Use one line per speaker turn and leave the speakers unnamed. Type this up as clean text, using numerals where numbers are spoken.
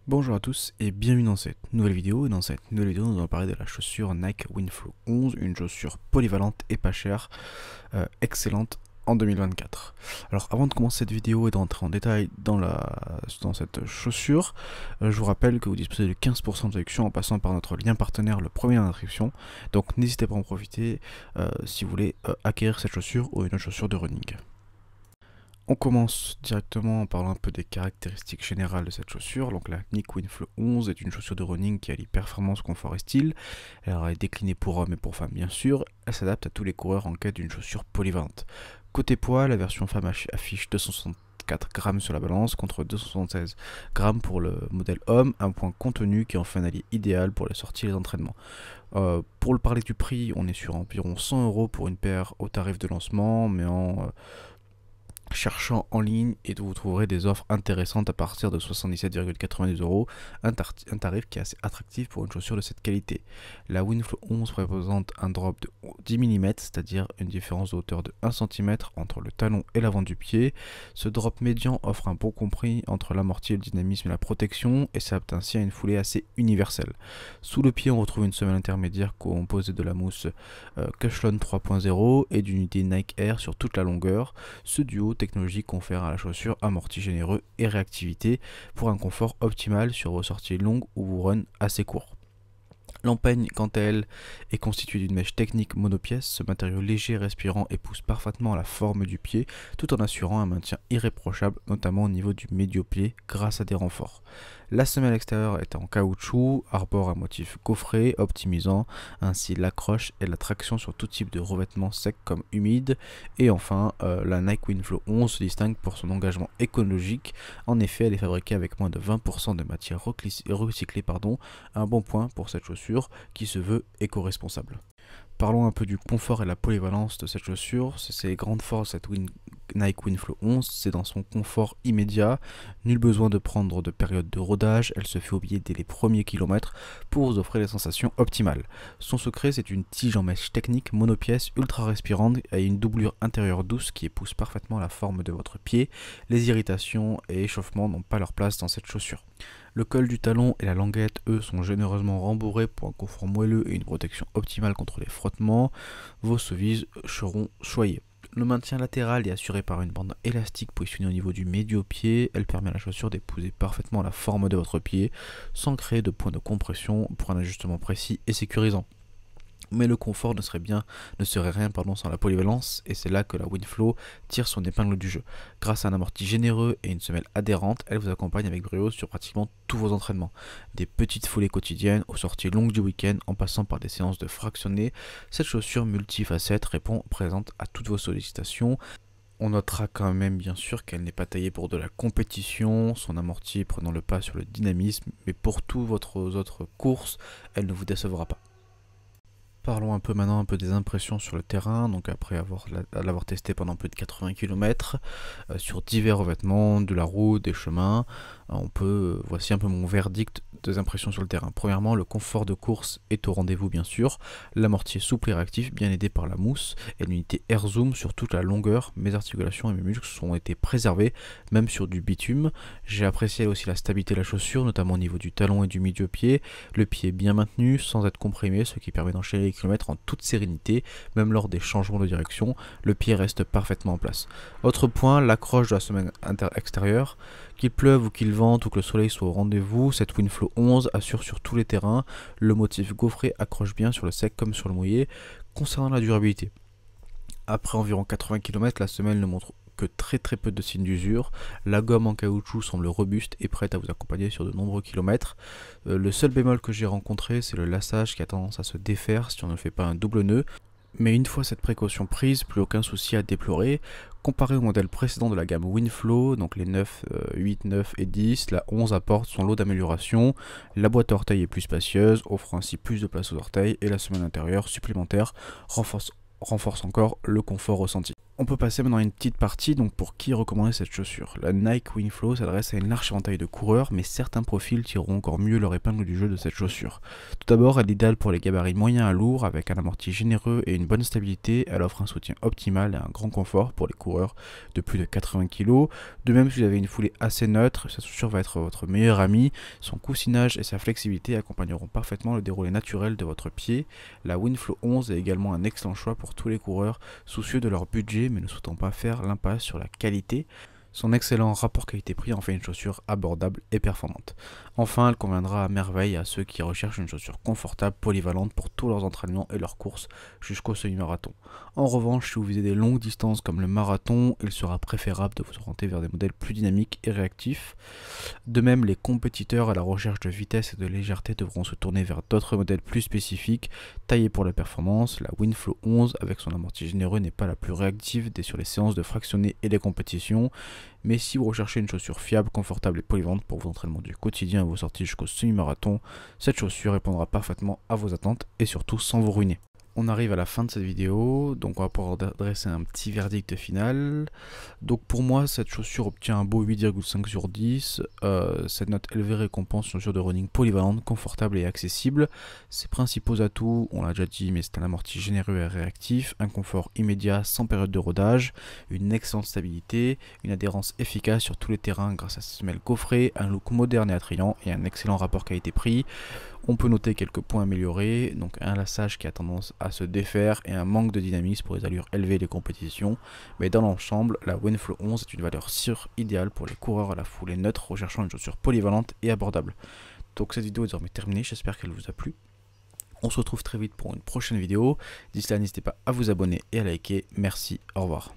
Bonjour à tous et bienvenue dans cette nouvelle vidéo. Et dans cette nouvelle vidéo, nous allons parler de la chaussure Nike Winflow 11, une chaussure polyvalente et pas chère, excellente en 2024. Alors avant de commencer cette vidéo et d'entrer en détail dans cette chaussure, je vous rappelle que vous disposez de 15% de réduction en passant par notre lien partenaire, le premier lien d'inscription. Donc n'hésitez pas à en profiter si vous voulez acquérir cette chaussure ou une autre chaussure de running. On commence directement en parlant un peu des caractéristiques générales de cette chaussure. Donc la Nike Winflow 11 est une chaussure de running qui allie performance, confort et style. Elle est déclinée pour hommes et pour femmes bien sûr. Elle s'adapte à tous les coureurs en quête d'une chaussure polyvalente. Côté poids, la version femme affiche 264 grammes sur la balance contre 276 grammes pour le modèle homme, un point contenu qui en fait un allié idéal pour les sorties et les entraînements. Pour le parler du prix, on est sur environ 100 € pour une paire au tarif de lancement, mais en cherchant en ligne et vous trouverez des offres intéressantes à partir de 77,90 €, un tarif qui est assez attractif pour une chaussure de cette qualité. La Winflow 11 représente un drop de 10 mm, c'est-à-dire une différence de hauteur de 1 cm entre le talon et l'avant du pied. Ce drop médian offre un bon compris entre l'amorti, le dynamisme et la protection et s'adapte ainsi à une foulée assez universelle. Sous le pied, on retrouve une semelle intermédiaire composée de la mousse Cushlon 3.0 et d'unités Nike Air sur toute la longueur. Ce duo technologique confère à la chaussure amorti généreux et réactivité pour un confort optimal sur vos sorties longues ou vos runs assez courts. L'empeigne, quant à elle, est constituée d'une mèche technique monopièce. Ce matériau léger et respirant épouse parfaitement la forme du pied tout en assurant un maintien irréprochable, notamment au niveau du médio-pied grâce à des renforts. La semelle extérieure est en caoutchouc, arbore un motif gaufré, optimisant ainsi l'accroche et la traction sur tout type de revêtement sec comme humide. Et enfin, la Nike Winflow 11 se distingue pour son engagement écologique. En effet, elle est fabriquée avec moins de 20% de matière recyclée, un bon point pour cette chaussure qui se veut éco-responsable. Parlons un peu du confort et la polyvalence de cette chaussure. Ses grandes forces, cette Nike Winflow 11, c'est dans son confort immédiat. Nul besoin de prendre de période de rodage, elle se fait oublier dès les premiers kilomètres pour vous offrir les sensations optimales. Son secret, c'est une tige en mèche technique monopièce ultra respirante et une doublure intérieure douce qui épouse parfaitement la forme de votre pied. Les irritations et échauffements n'ont pas leur place dans cette chaussure. Le col du talon et la languette, eux, sont généreusement rembourrés pour un confort moelleux et une protection optimale contre les frottements. Vos chevilles seront choyées. Le maintien latéral est assuré par une bande élastique positionnée au niveau du médio-pied. Elle permet à la chaussure d'épouser parfaitement la forme de votre pied sans créer de point de compression pour un ajustement précis et sécurisant. Mais le confort ne serait rien sans la polyvalence, et c'est là que la Winflow tire son épingle du jeu. Grâce à un amorti généreux et une semelle adhérente, elle vous accompagne avec brio sur pratiquement tous vos entraînements. Des petites foulées quotidiennes aux sorties longues du week-end en passant par des séances de fractionnés, cette chaussure multifacette répond présente à toutes vos sollicitations. On notera quand même bien sûr qu'elle n'est pas taillée pour de la compétition, son amorti prenant le pas sur le dynamisme, mais pour toutes vos autres courses, elle ne vous décevra pas. Parlons un peu maintenant des impressions sur le terrain. Donc après l'avoir testé pendant plus de 80 km sur divers revêtements, de la route, des chemins, voici un peu mon verdict des impressions sur le terrain. Premièrement, le confort de course est au rendez-vous bien sûr. L'amorti est souple et réactif, bien aidé par la mousse et l'unité Air Zoom sur toute la longueur. Mes articulations et mes muscles ont été préservés, même sur du bitume. J'ai apprécié aussi la stabilité de la chaussure, notamment au niveau du talon et du milieu-pied. Le pied est bien maintenu, sans être comprimé, ce qui permet d'enchaîner les kilomètres en toute sérénité, même lors des changements de direction. Le pied reste parfaitement en place. Autre point, l'accroche de la semelle extérieure. Qu'il pleuve ou qu'il vente ou que le soleil soit au rendez-vous, cette Winflow 11 assure sur tous les terrains. Le motif gaufré accroche bien sur le sec comme sur le mouillé. Concernant la durabilité, après environ 80 km, la semelle ne montre que très peu de signes d'usure. La gomme en caoutchouc semble robuste et prête à vous accompagner sur de nombreux kilomètres. Le seul bémol que j'ai rencontré, c'est le lassage qui a tendance à se défaire si on ne fait pas un double nœud. Mais une fois cette précaution prise, plus aucun souci à déplorer. Comparé au modèle précédent de la gamme Winflow, donc les 9, 8, 9 et 10, la 11 apporte son lot d'améliorations. La boîte à orteils est plus spacieuse, offrant ainsi plus de place aux orteils, et la semelle intérieure supplémentaire renforce renforce encore le confort ressenti. On peut passer maintenant à une petite partie, donc pour qui recommander cette chaussure. La Nike Wingflow s'adresse à une large éventail de coureurs, mais certains profils tireront encore mieux leur épingle du jeu de cette chaussure. Tout d'abord, elle est idéale pour les gabarits moyens à lourds, avec un amorti généreux et une bonne stabilité. Elle offre un soutien optimal et un grand confort pour les coureurs de plus de 80 kg. De même, si vous avez une foulée assez neutre, cette chaussure va être votre meilleur ami. Son coussinage et sa flexibilité accompagneront parfaitement le déroulé naturel de votre pied. La Wingflow 11 est également un excellent choix pour tous les coureurs soucieux de leur budget mais ne souhaitant pas faire l'impasse sur la qualité. Son excellent rapport qualité-prix en fait une chaussure abordable et performante. Enfin, elle conviendra à merveille à ceux qui recherchent une chaussure confortable, polyvalente pour tous leurs entraînements et leurs courses jusqu'au semi-marathon. En revanche, si vous visez des longues distances comme le marathon, il sera préférable de vous orienter vers des modèles plus dynamiques et réactifs. De même, les compétiteurs à la recherche de vitesse et de légèreté devront se tourner vers d'autres modèles plus spécifiques, taillés pour la performance. La Wingflow 11, avec son amorti généreux, n'est pas la plus réactive sur les séances de fractionnés et les compétitions. Mais si vous recherchez une chaussure fiable, confortable et polyvalente pour vos entraînements du quotidien et vos sorties jusqu'au semi-marathon, cette chaussure répondra parfaitement à vos attentes et surtout sans vous ruiner. On arrive à la fin de cette vidéo, donc on va pouvoir dresser un petit verdict final. Donc pour moi, cette chaussure obtient un beau 8,5 sur 10. Cette note élevée récompense une chaussure de running polyvalente, confortable et accessible. Ses principaux atouts, on l'a déjà dit, mais c'est un amorti généreux et réactif, un confort immédiat sans période de rodage, une excellente stabilité, une adhérence efficace sur tous les terrains grâce à ses semelles gaufrées, un look moderne et attrayant et un excellent rapport qualité-prix. On peut noter quelques points améliorés, donc un lassage qui a tendance à se défaire et un manque de dynamisme pour les allures élevées des compétitions, mais dans l'ensemble, la Wingflow 11 est une valeur sûre idéale pour les coureurs à la foulée neutre recherchant une chaussure polyvalente et abordable. Donc cette vidéo est désormais terminée, j'espère qu'elle vous a plu. On se retrouve très vite pour une prochaine vidéo, d'ici là n'hésitez pas à vous abonner et à liker, merci, au revoir.